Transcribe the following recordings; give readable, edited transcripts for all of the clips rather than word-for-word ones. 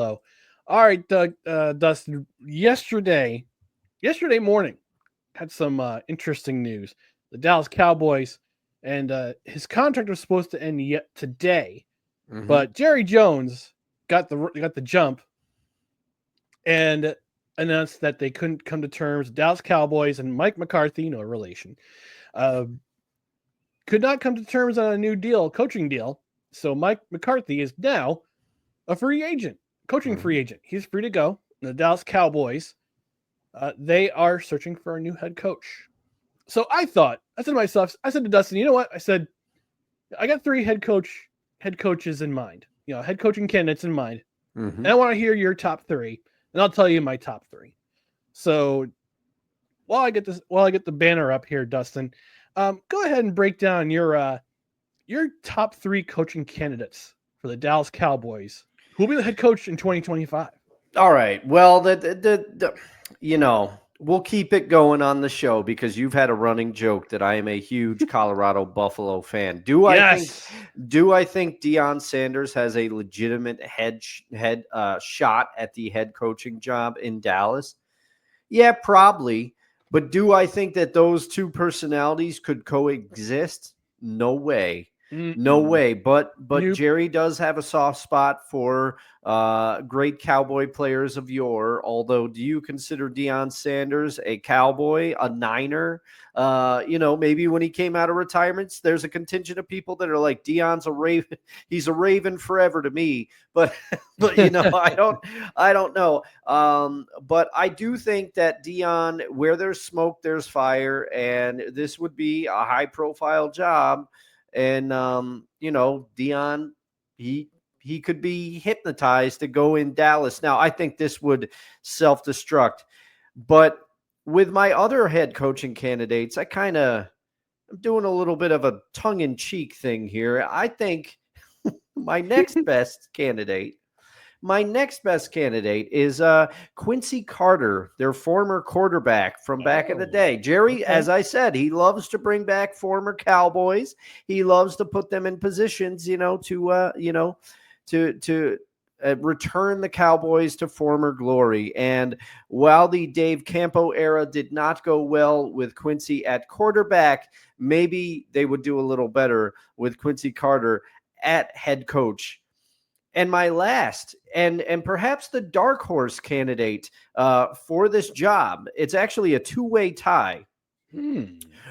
All right, Dustin. Yesterday morning, had some interesting news. The Dallas Cowboys and his contract was supposed to end yet today, Mm-hmm. but Jerry Jones got the jump and announced that they couldn't come to terms. Dallas Cowboys and Mike McCarthy, no relation, uh, could not come to terms on a new coaching deal. So Mike McCarthy is now a free agent, coaching Mm-hmm. free agent. He's free to go. The Dallas Cowboys, they are searching for a new head coach. So I said to myself, I said to Dustin, you know what? I said, I got three head coaches in mind, head coaching candidates in mind. Mm-hmm. And I want to hear your top three, and I'll tell you my top three. So while I get the banner up here, Dustin, go ahead and break down your top three coaching candidates for the Dallas Cowboys. Who will be the head coach in 2025? All right. Well, we'll keep it going on the show because you've had a running joke that I am a huge Colorado Buffalo fan. Yes. Do I think Deion Sanders has a legitimate head shot at the head coaching job in Dallas? Yeah, probably. But do I think that those two personalities could coexist? No way. No Mm-mm. way. But Nope. Jerry does have a soft spot for great cowboy players of yore. Although, do you consider Deion Sanders a cowboy, a Niner? Maybe when he came out of retirement, there's a contingent of people that are like, Deion's a Raven. He's a Raven forever to me. But I don't know. But I do think that Deion, where there's smoke, there's fire, and this would be a high profile job. And Deion, he could be hypnotized to go in Dallas. Now, I think this would self-destruct. But with my other head coaching candidates, I'm doing a little bit of a tongue-in-cheek thing here. I think my next best candidate is Quincy Carter, their former quarterback from back in the day. Jerry, Okay. as I said, he loves to bring back former Cowboys. He loves to put them in positions, to return the Cowboys to former glory. And while the Dave Campo era did not go well with Quincy at quarterback, maybe they would do a little better with Quincy Carter at head coach. And my last and perhaps the dark horse candidate for this job, it's actually a two-way tie.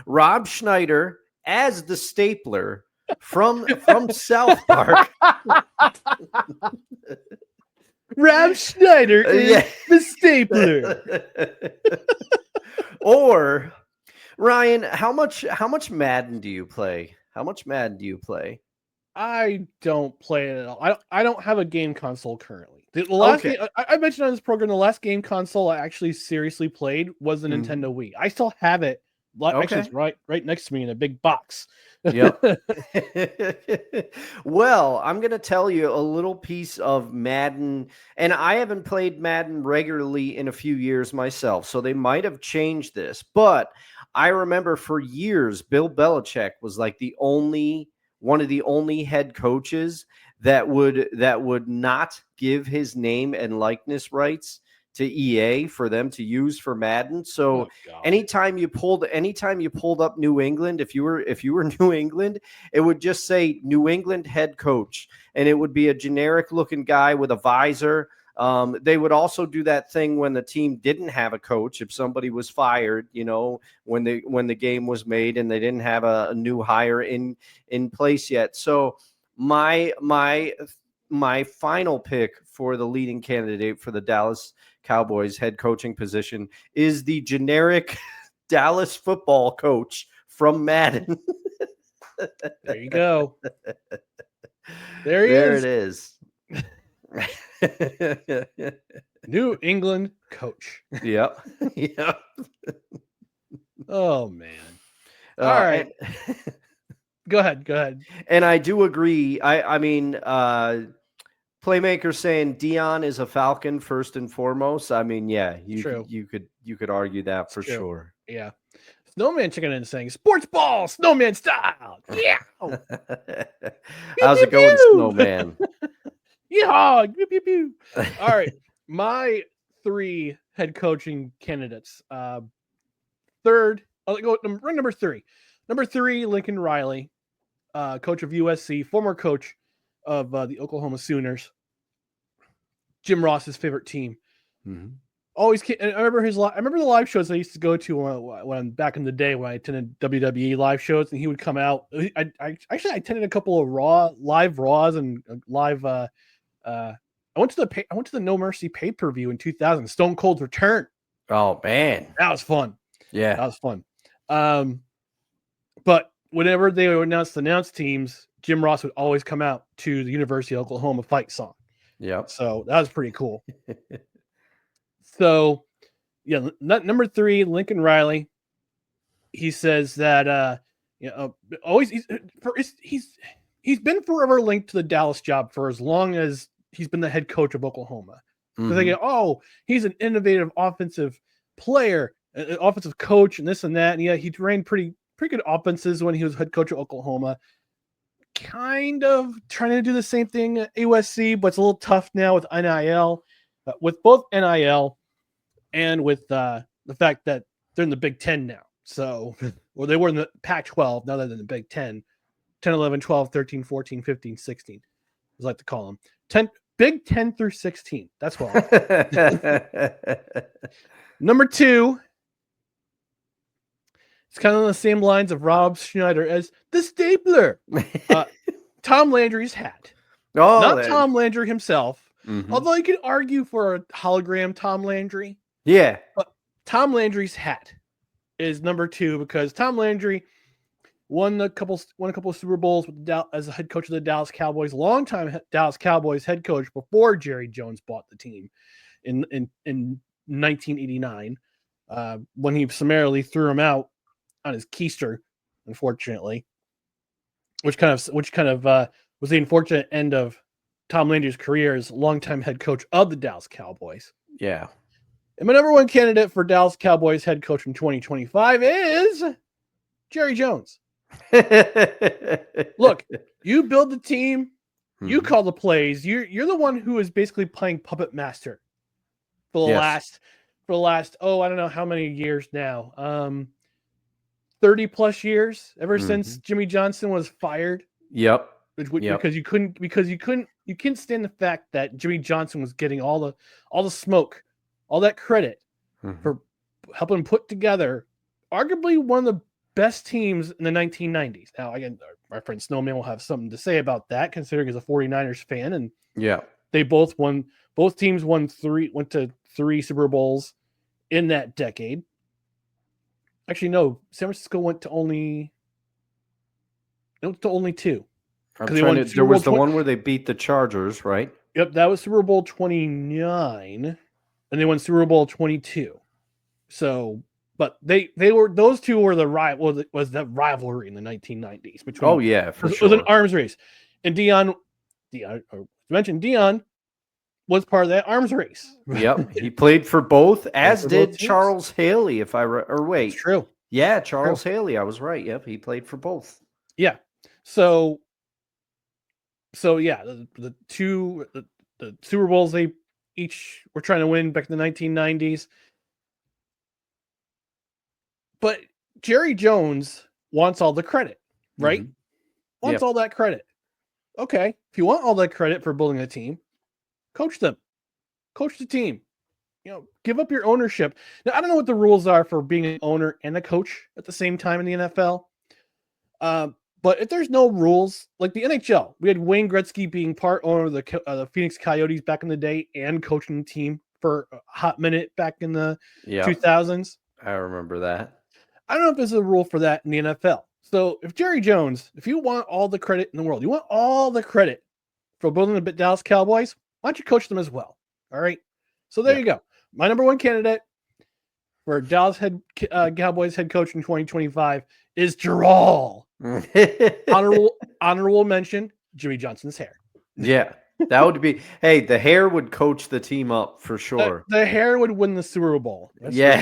Rob Schneider as the stapler from South Park. Rob Schneider is the stapler. Or Ryan, how much Madden do you play? How much Madden do you play? I don't play it at all. I don't have a game console currently. The last game I mentioned on this program, the last game console I actually seriously played was the Nintendo Wii. I still have it. Actually, it's right next to me in a big box. Yep. Well, I'm going to tell you a little piece of Madden, and I haven't played Madden regularly in a few years myself, so they might have changed this. But I remember for years, Bill Belichick was like one of the only head coaches that would not give his name and likeness rights to EA for them to use for Madden. So anytime you pulled up New England, if you were New England, it would just say New England head coach, and it would be a generic looking guy with a visor. They would also do that thing when the team didn't have a coach. If somebody was fired, when the game was made and they didn't have a new hire in place yet. So my final pick for the leading candidate for the Dallas Cowboys head coaching position is the generic Dallas football coach from Madden. There you go. There it is. New England coach. Yep. Oh man. All right. Go ahead. And I do agree. I mean, Playmaker saying Deion is a Falcon first and foremost. I mean, yeah, you could argue that for sure. Yeah. Snowman chicken in saying sports ball, snowman style. Yeah. How's it going, Snowman? Yeehaw! Pew, pew, pew. All right. My 3 head coaching candidates. Third, I'll go number 3. Number 3, Lincoln Riley, coach of USC, former coach of the Oklahoma Sooners. Jim Ross's favorite team. Mm-hmm. Always, I remember I remember the live shows I used to go to when back in the day when I attended WWE live shows, and he would come out. I attended a couple of live Raws and live. I went to the No Mercy pay-per-view in 2000. Stone Cold's return. Oh man, that was fun. Yeah, that was fun. But whenever they would announce teams, Jim Ross would always come out to the University of Oklahoma fight song. Yeah. So that was pretty cool. So, yeah, number 3, Lincoln Riley. He says that always he's been forever linked to the Dallas job for as long as he's been the head coach of Oklahoma. So they go, oh, he's an innovative offensive player, an offensive coach, and this and that. And yeah, he ran pretty good offenses when he was head coach of Oklahoma. Kind of trying to do the same thing at USC, but it's a little tough now with NIL. With both NIL and with the fact that they're in the Big Ten now. So, well, they were in the Pac-12, now they're in the Big Ten. 10, 11, 12, 13, 14, 15, 16. I like to call them. 10, Big 10 through 16. That's well. Number 2, it's kind of on the same lines of Rob Schneider as the stapler. Tom Landry's hat. Not Tom Landry himself. Mm-hmm. Although you could argue for a hologram Tom Landry. Yeah. But Tom Landry's hat is number 2 because Tom Landry won a couple of Super Bowls as a head coach of the Dallas Cowboys, longtime Dallas Cowboys head coach before Jerry Jones bought the team in 1989, when he summarily threw him out on his keister, unfortunately, which kind of was the unfortunate end of Tom Landry's career as longtime head coach of the Dallas Cowboys. Yeah. And my number 1 candidate for Dallas Cowboys head coach in 2025 is Jerry Jones. Look, you build the team, you call the plays. You're the one who is basically playing puppet master for the last I don't know how many years now. 30 plus years ever since Jimmy Johnson was fired. Yep. Because you couldn't stand the fact that Jimmy Johnson was getting all the smoke, all that credit for helping put together arguably one of the best teams in the 1990s. Now, again, my friend Snowman will have something to say about that, considering he's a 49ers fan, and they both teams went to 3 Super Bowls in that decade. Actually, no, San Francisco went to only 2. There was the one where they beat the Chargers, right? Yep, that was Super Bowl 29, and they won Super Bowl 22. So, but those 2 were the rival. Was the rivalry in the 1990s between? It was an arms race, and Deion was part of that arms race. Yep, he played for both, as did Charles Haley. It's true. Yeah, Charles Haley. I was right. Yep, he played for both. Yeah. So yeah, the Super Bowls they each were trying to win back in the 1990s. But Jerry Jones wants all the credit, right? Wants all that credit. Okay, if you want all that credit for building a team, coach them. Coach the team. Give up your ownership. Now, I don't know what the rules are for being an owner and a coach at the same time in the NFL. But if there's no rules, like the NHL, we had Wayne Gretzky being part owner of the Phoenix Coyotes back in the day and coaching the team for a hot minute back in the 2000s. I remember that. I don't know if there's a rule for that in the NFL. So if Jerry Jones, if you want all the credit in the world, you want all the credit for building the Dallas Cowboys, why don't you coach them as well? All right. So there you go. My number 1 candidate for Dallas Cowboys head coach in 2025 is Gerald. honorable mention, Jimmy Johnson's hair. Yeah, that would be. Hey, the hair would coach the team up for sure. The hair would win the Super Bowl. Yeah.